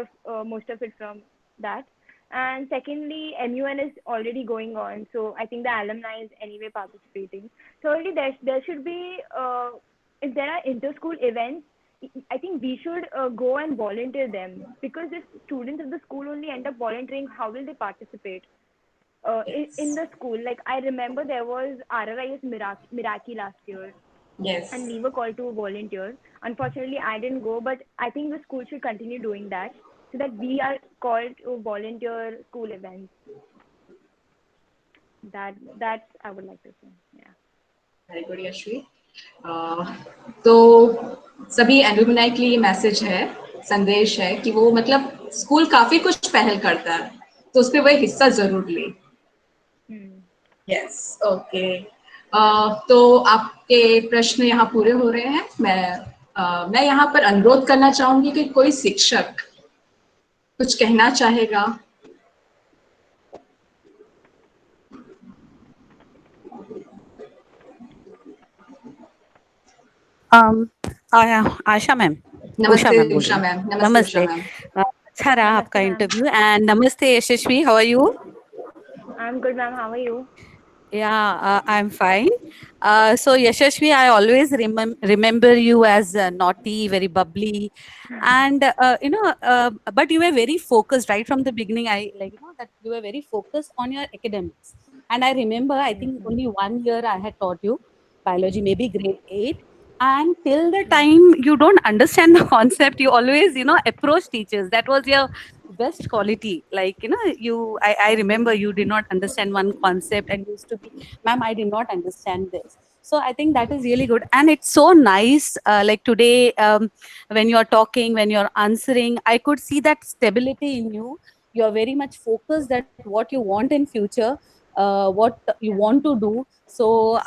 of it from that. And secondly, MUN is already going on, so I think the alumni is anyway participating. Thirdly, there should be if there are inter-school events, I think we should go and volunteer them, because if students of the school only end up volunteering, how will they participate? In the school, like I remember there was RRIS Miraki last year, Yes. and we were called to volunteer. Unfortunately, I didn't go, but I think the school should continue doing that so that we are called to volunteer school events. That I would like to say. Yeah. Very good Yashvi. तो सभी एल्यूमिनाई के लिए ये मैसेज है, संदेश है कि वो मतलब स्कूल काफी कुछ पहल करता है, तो उसपे वो हिस्सा जरूर ले। Yes, okay. तो आपके प्रश्न यहाँ पूरे हो रहे हैं। मैं यहाँ पर अनुरोध करना चाहूंगी कि कोई शिक्षक कुछ कहना चाहेगा। आशा मैम, उषा नमस्ते मैम बोल उषा रही मैम। हूँ। नमस्ते उषा नमस्ते। मैम। अच्छा रहा आपका ma'am. इंटरव्यू। एंड नमस्ते Yashasvi, how are you? I'm good, ma'am. How are you? Yeah, I'm fine. So Yashashvi, I always remember you as naughty, very bubbly, and but you were very focused right from the beginning. I that you were very focused on your academics. And I remember, I think only 1 year I had taught you biology, maybe grade 8. And till the time you don't understand the concept, you always, approach teachers. That was your best quality. Like, I remember you did not understand one concept and used to be, ma'am, I did not understand this. So I think that is really good. And it's so nice, like today, when you're talking, when you're answering, I could see that stability in you. You're very much focused at what you want in future, what you want to do. So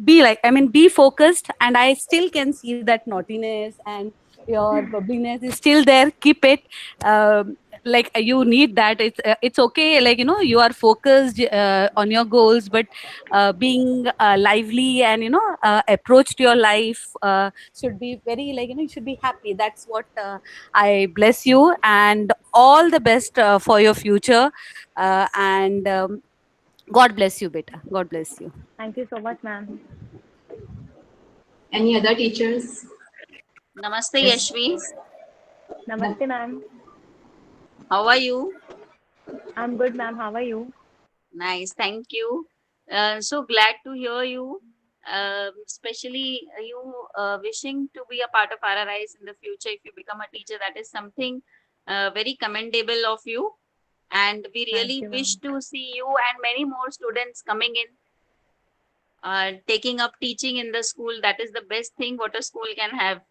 be focused, and I still can see that naughtiness and your bubbliness is still there. Keep it. Like you need that. It's okay. Like you are focused on your goals, but being lively and approach to your life should be very, like you should be happy. That's what I bless you, and all the best for your future. And God bless you, beta. God bless you. Thank you so much, ma'am. Any other teachers? Namaste, Yes. Yashvi. Namaste, ma'am. How are you? I'm good, ma'am. How are you? Nice, thank you. So glad to hear you. Especially you wishing to be a part of RRIs in the future. If you become a teacher, that is something very commendable of you. And we Thank really you, wish ma'am. to see you and many more students coming in taking up teaching in the school. That is the best thing what a school can have.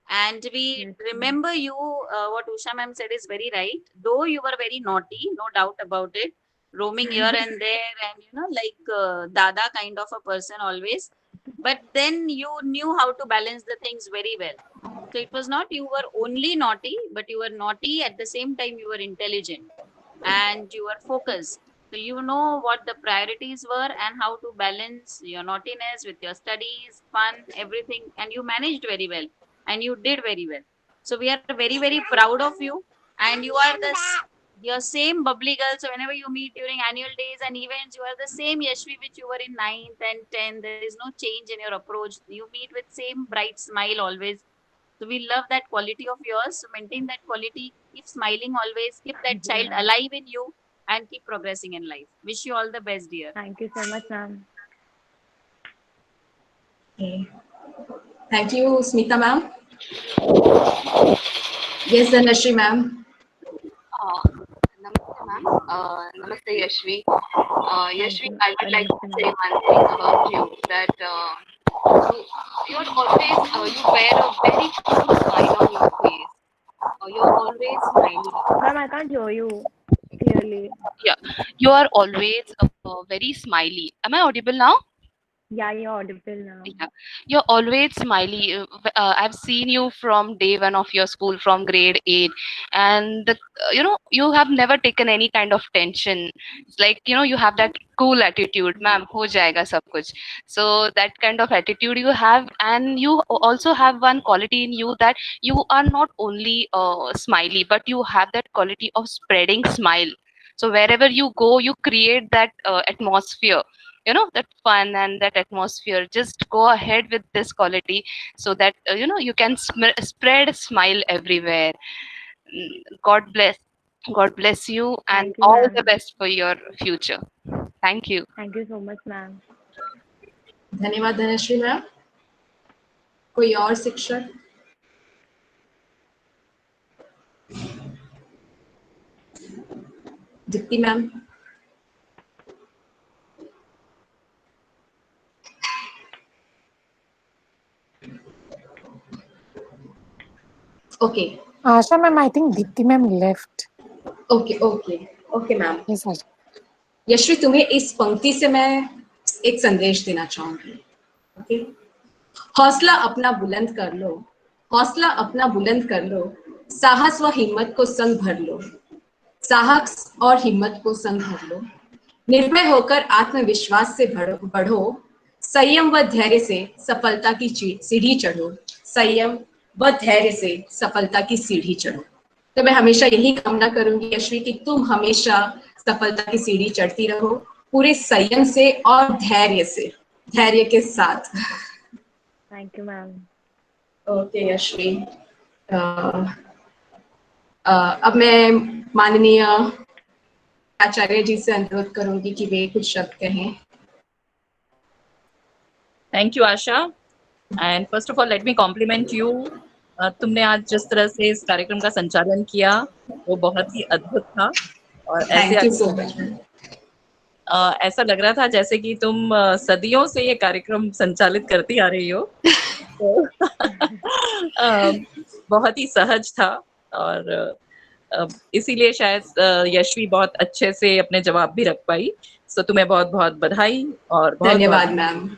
And we Yes, ma'am. remember you, what Usha ma'am said is very right. Though you were very naughty, no doubt about it, roaming here and there, and like dada kind of a person always. But then you knew how to balance the things very well. So it was not you were only naughty, but you were naughty at the same time you were intelligent and you were focused. So you know what the priorities were and how to balance your naughtiness with your studies, fun, everything, and you managed very well and you did very well. So we are very, very proud of you, and you are your same bubbly girl. So whenever you meet during annual days and events, you are the same Yashvi which you were in 9th and 10th. There is no change in your approach. You meet with same bright smile always. So we love that quality of yours. So maintain that quality. Keep smiling always. Keep that Thank you, child ma'am. alive in you and keep progressing in life. Wish you all the best, dear. Thank you so much, ma'am. Okay. Thank you, Smita ma'am. Yes, Dhanashri ma'am. Namaste, ma'am. Namaste, Yashvi. Thank Yashvi, you. I would like to Namaste, say ma'am. one thing about you, that you're always, you wear a very cool smile on your face. You're always smiling. Ma'am, I can't hear you clearly. Yeah, you are always very smiley. Am I audible now? Yeah, you're audible now. Yeah, you're always smiley. I've seen you from day one of your school, from grade 8, and you have never taken any kind of tension. It's like you have that cool attitude, ma'am. Ho jayega sab kuch. So that kind of attitude you have, and you also have one quality in you, that you are not only smiley, but you have that quality of spreading smile. So wherever you go, you create that atmosphere, that fun and that atmosphere. Just go ahead with this quality, so that you can spread a smile everywhere. God bless you, and Thank you, all the ma'am. best for your future. Thank you. Thank you so much, ma'am. धन्यवाद धनश्री मैम. कोई और शिक्षक? Deepti ma'am. Okay. Asha ma'am, I think Deepti ma'am left. Okay ma'am. Yes, Asha. Yashvi, तुम्हें इस पंक्ति से मैं एक संदेश देना चाहूंगी. ओके. हौसला अपना बुलंद कर लो, हौसला अपना बुलंद कर लो, साहस व हिम्मत को संग भर लो, साहस और हिम्मत को संग भर लो, निर्भय होकर आत्मविश्वास से बढ़ो, संयम व धैर्य से सफलता की सीढ़ी चढ़ो, संयम व धैर्य से सफलता की सीढ़ी चढ़ो. तो मैं हमेशा यही कामना करूंगी यशवी कि तुम हमेशा सफलता की सीढ़ी चढ़ती रहो, पूरे संयम से और धैर्य के साथ. Thank you, ma'am. Okay Yashvi. अब मैं माननीय आचार्य जी से अनुरोध करूंगी कि वे कुछ शब्द कहें. Thank you, Asha. And first of all, let me compliment you. तुमने आज जिस तरह से इस कार्यक्रम का संचालन किया वो बहुत ही अद्भुत था, और ऐसे थैंक यू सो मच. ऐसा लग रहा था जैसे कि तुम सदियों से ये कार्यक्रम संचालित करती आ रही हो. तो बहुत ही सहज था, और इसीलिए शायद यशवी बहुत अच्छे से अपने जवाब भी रख पाई. सो तुम्हें बहुत बहुत बधाई और बहुत धन्यवाद ma'am.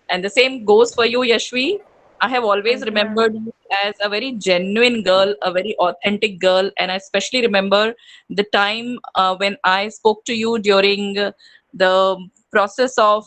And the same goes for you, Yashvi. I have always Thank you, remembered you as a very genuine girl, a very authentic girl, and I especially remember the time when I spoke to you during the process of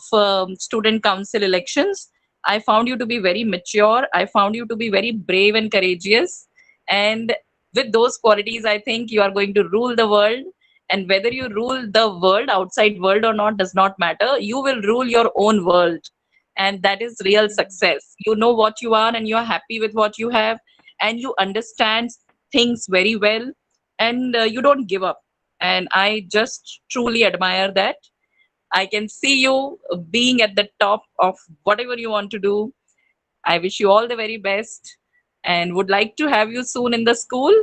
student council elections. I found you to be very mature. I found you to be very brave and courageous. And with those qualities, I think you are going to rule the world. And whether you rule the world, outside world or not, does not matter. You will rule your own world. And that is real success. You know what you are and you are happy with what you have, and you understand things very well, and you don't give up. And I just truly admire that. I can see you being at the top of whatever you want to do. I wish you all the very best and would like to have you soon in the school.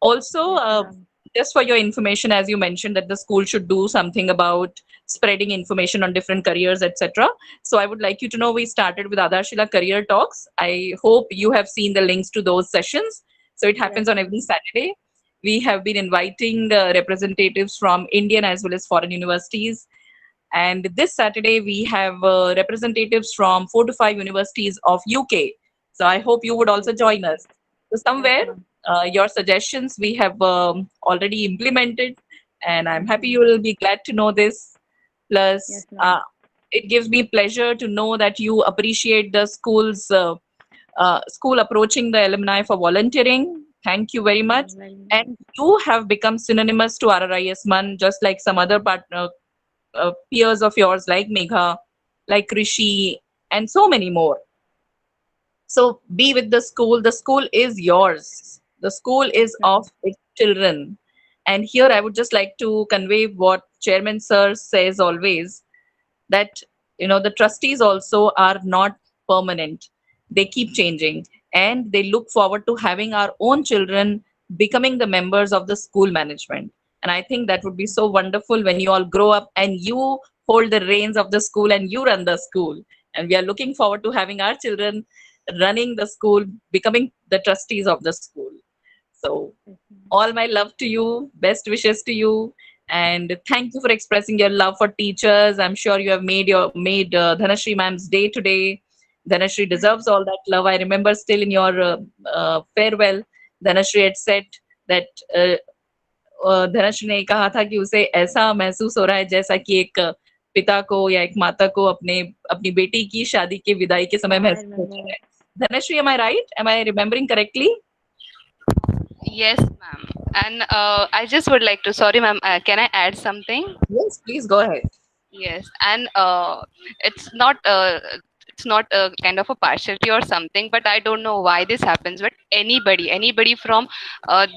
Also, Yes, ma'am. just for your information, as you mentioned that the school should do something about spreading information on different careers, etc. So I would like you to know we started with Adarshila Career Talks. I hope you have seen the links to those sessions. So it happens Yes, on every Saturday. We have been inviting representatives from Indian as well as foreign universities. And this Saturday, we have representatives from 4 to 5 universities of UK. So I hope you would also join us. So yes, somewhere, ma'am. your suggestions we have already implemented, and I'm happy you will be glad to know this. Plus, Yes, ma'am. it gives me pleasure to know that you appreciate the school approaching the alumni for volunteering. Thank you very much. Well, And you have become synonymous to RRIS Man, just like some other peers of yours like Megha, like Rishi, and so many more. So be with the school. The school is yours. The school yes, is ma'am. of its children. And here I would just like to convey what Chairman Sir says always, that the trustees also are not permanent. They keep changing, and they look forward to having our own children becoming the members of the school management. And I think that would be so wonderful when you all grow up and you hold the reins of the school and you run the school. And we are looking forward to having our children running the school, becoming the trustees of the school. So Yes, ma'am. all my love to you, best wishes to you, and thank you for expressing your love for teachers. I'm sure you have made Dhanashri ma'am's day today. Dhanashri deserves all that love. I remember still in your farewell, Dhanashri had said that धनुष ने कहा था कि उसे ऐसा महसूस हो रहा है जैसा कि एक पिता को या एक माता को अपने अपनी बेटी की शादी के विदाई के समय I महसूस होता remember. है. Dhanashri, am I right? Am I remembering correctly? Yes, ma'am. And I just would like to, sorry, ma'am, can I add something? Yes, please go ahead. Yes, and it's not it's not a kind of a partiality or something, but I don't know why this happens. But anybody from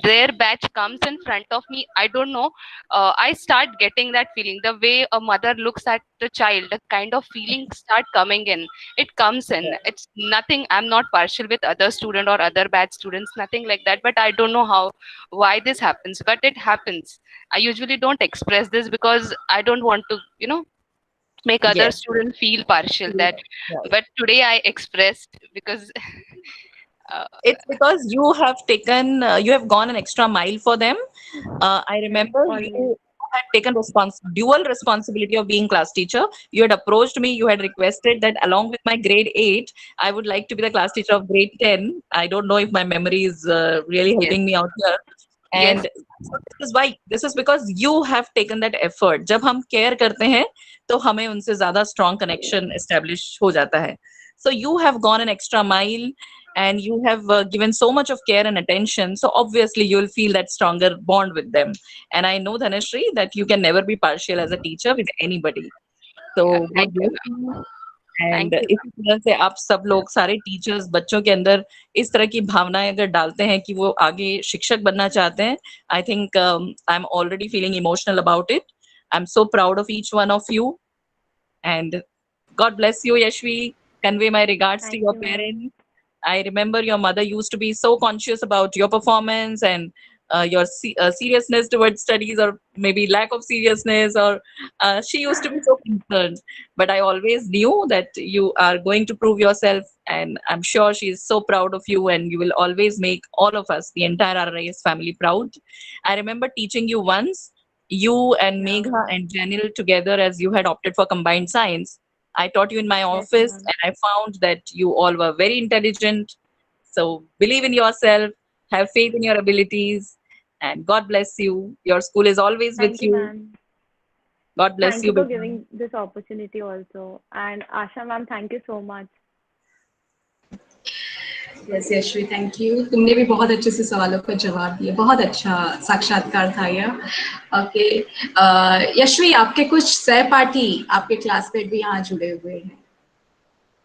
their batch comes in front of me, I don't know. I start getting that feeling. The way a mother looks at the child, the kind of feeling start coming in. It comes in. It's nothing. I'm not partial with other student or other batch students, nothing like that. But I don't know why this happens, but it happens. I usually don't express this because I don't want to, make other Yes. students feel partial. That, Right. but today I expressed because It's because you have you have gone an extra mile for them. I Yes, remember always. you had taken dual responsibility of being class teacher. You had approached me, you had requested that along with my grade 8, I would like to be the class teacher of grade 10. I don't know if my memory is really yes, helping me out here. yes, And so this is why, this is because you have taken that effort. जब हम care करते हैं, तो हमें उनसे ज़्यादा strong connection establish हो जाता है. So you have gone an extra mile, and you have given so much of care and attention. So obviously you'll feel that stronger bond with them. And I know, Dhanashri, that you can never be partial as a teacher with anybody. yeah. So God Thank you, bless ma'am. you. Thank and you, इसी तरह से आप सब लोग सारे टीचर्स बच्चों के अंदर इस तरह की भावनाएं अगर डालते हैं कि वो आगे शिक्षक बनना चाहते हैं, आई think I am already feeling emotional about it. I am so proud of each one of you, and God bless you, Yashvi. Convey my regards to Thank your you, ma'am. parents. I remember your mother used to be so conscious about your performance and your seriousness towards studies, or maybe lack of seriousness, or she used to be so concerned. But I always knew that you are going to prove yourself, and I'm sure she is so proud of you, and you will always make all of us, the entire RIS family, proud. I remember teaching you once, you and Yeah, Megha ma'am. and Janil together, as you had opted for combined science. I taught you in my Yes, office, ma'am. and I found that you all were very intelligent. So believe in yourself, have faith in your abilities, and God bless you. Your school is always with Thank you, you. ma'am. God bless Thank you. you for Beta. giving this opportunity also. And Asha, ma'am, thank you so much. Yes Yashvi, thank you. तुमने भी बहुत अच्छे से सवालों का जवाब दिया. बहुत अच्छा साक्षात्कार था यह. ओके, यशवी, आपके कुछ सहपाठी, आपके क्लासमेट भी यहाँ जुड़े हुए हैं,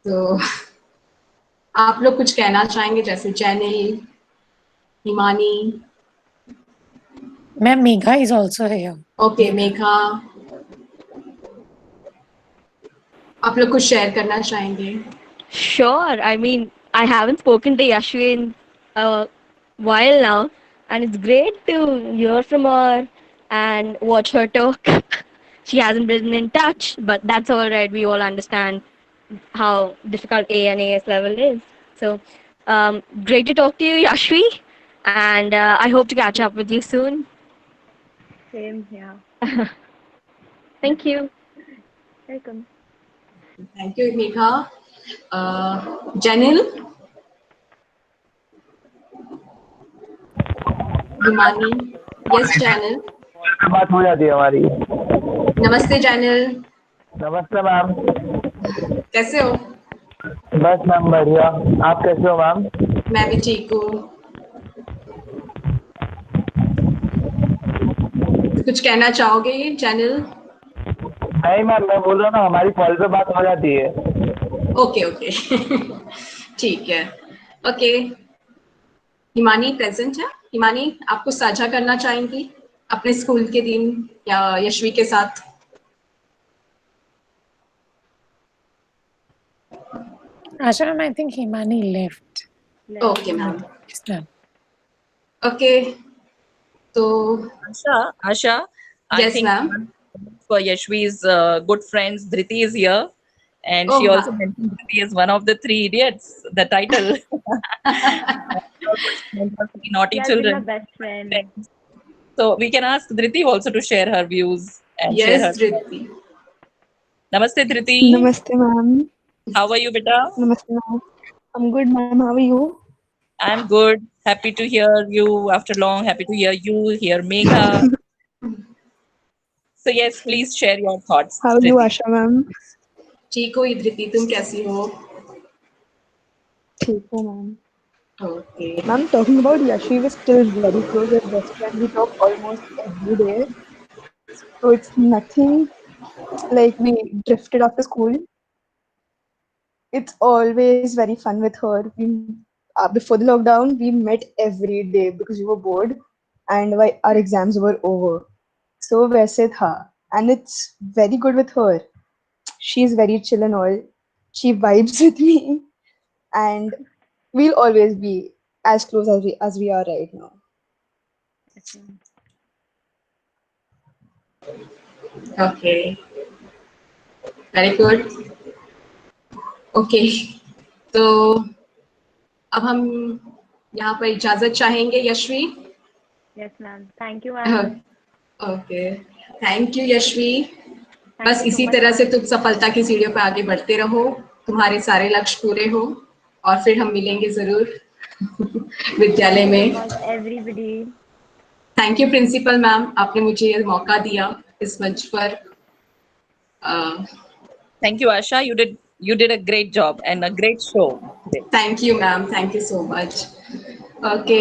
तो आप लोग कुछ कहना चाहेंगे, जैसे Jainil, Himani. Ma'am, Megha is also here. Okay, Megha, आप लोग कुछ शेयर करना चाहेंगे? Sure. I mean, I haven't spoken to Yashvi in a while now. and it's great to hear from her and watch her talk. She hasn't been in touch, but that's all right. We all understand how difficult A and AS level is. So, great to talk to you, Yashvi, and I hope to catch up with you soon. Same here. Thank you. Welcome. Thank you, Megha. Janil, Himani, yes, Janil. बात हो जाती है हमारी। नमस्ते Janil, नमस्ते मैम। कैसे हो? बस मैम बढ़िया। आप कैसे हो मैम? मैं भी ठीक हूँ। कुछ कहना चाहोगे Janil? नहीं मैम, मैं बोल रहा हूँ ना, हमारी कॉल पे बात हो जाती है। ओके ओके ठीक है। ओके, हिमानी प्रेजेंट है। हिमानी, आप कुछ साझा करना चाहेंगी अपने स्कूल के दिन या यशवी के साथ? Asha, ma'am, I think Himani left. Okay ma'am. Yes, ma'am. Okay, तो Asha, I yes think ma'am. one for Yashvi's good friends, Dhriti is here, and Oh, she also wow. mentioned Dhriti is one of the three idiots. The title. Naughty She has been my children. best friend. So we can ask Dhriti also to share her views and share her. Yes, Dhriti. Namaste, Dhriti. Namaste, ma'am. How are you, beta? Namaste, ma'am. I'm good, ma'am. How are you? I'm good. Happy to hear you after long. Happy to hear Megha. So yes, please share your thoughts, How are you, Dhriti. Asha, ma'am? ठीक हो धृति, तुम कैसी हो? ठीक हो, ma'am. Okay. Ma'am, talking about Yashi, we're still very close as best friends. We talk almost every day. So it's nothing like we drifted after school. It's always very fun with her. Before the lockdown, we met every day because we were bored and our exams were over. So वैसे था. And it's very good with her. She's very chill and all. She vibes with me. And we'll always be as close as we are right now. Okay, very good. Okay, तो अब हम यहाँ पर इजाजत चाहेंगे Yashvi. Yes, ma'am. Thank you, ma'am. Okay, thank you Yashvi. Thank बस you so इसी much, तरह से ma'am. तुम सफलता की सीढ़ियों पर आगे बढ़ते रहो, तुम्हारे सारे लक्ष्य पूरे हो और फिर हम मिलेंगे जरूर विद्यालय Thank you so में। much, everybody. Thank you principal ma'am, आपने मुझे ये मौका दिया इस मंच पर। Thank you, Asha. You did a great job and a great show today. Thank you ma'am, thank you so much. Okay,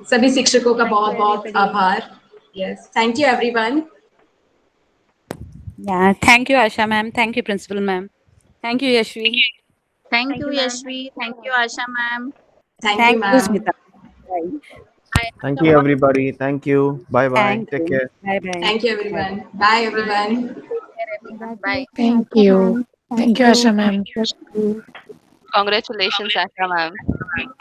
सभी शिक्षकों का Thank you, बहुत बहुत everybody. आभार। Yes, thank you everyone. Yeah, thank you, Asha ma'am. Thank you, principal ma'am. Thank you, Yashvi. Thank you, you, ma'am. Yashvi. Thank you, Asha ma'am. Thank you Thank you, ma'am. Smita. Bye. Thank you everybody. Thank you. Bye bye. Thank Take you. care. Bye bye. Thank you everyone. Bye everyone. Take care, everyone. Bye. Thank you. Thank you, Asha, ma'am. Congratulations, Asha ma'am. Thank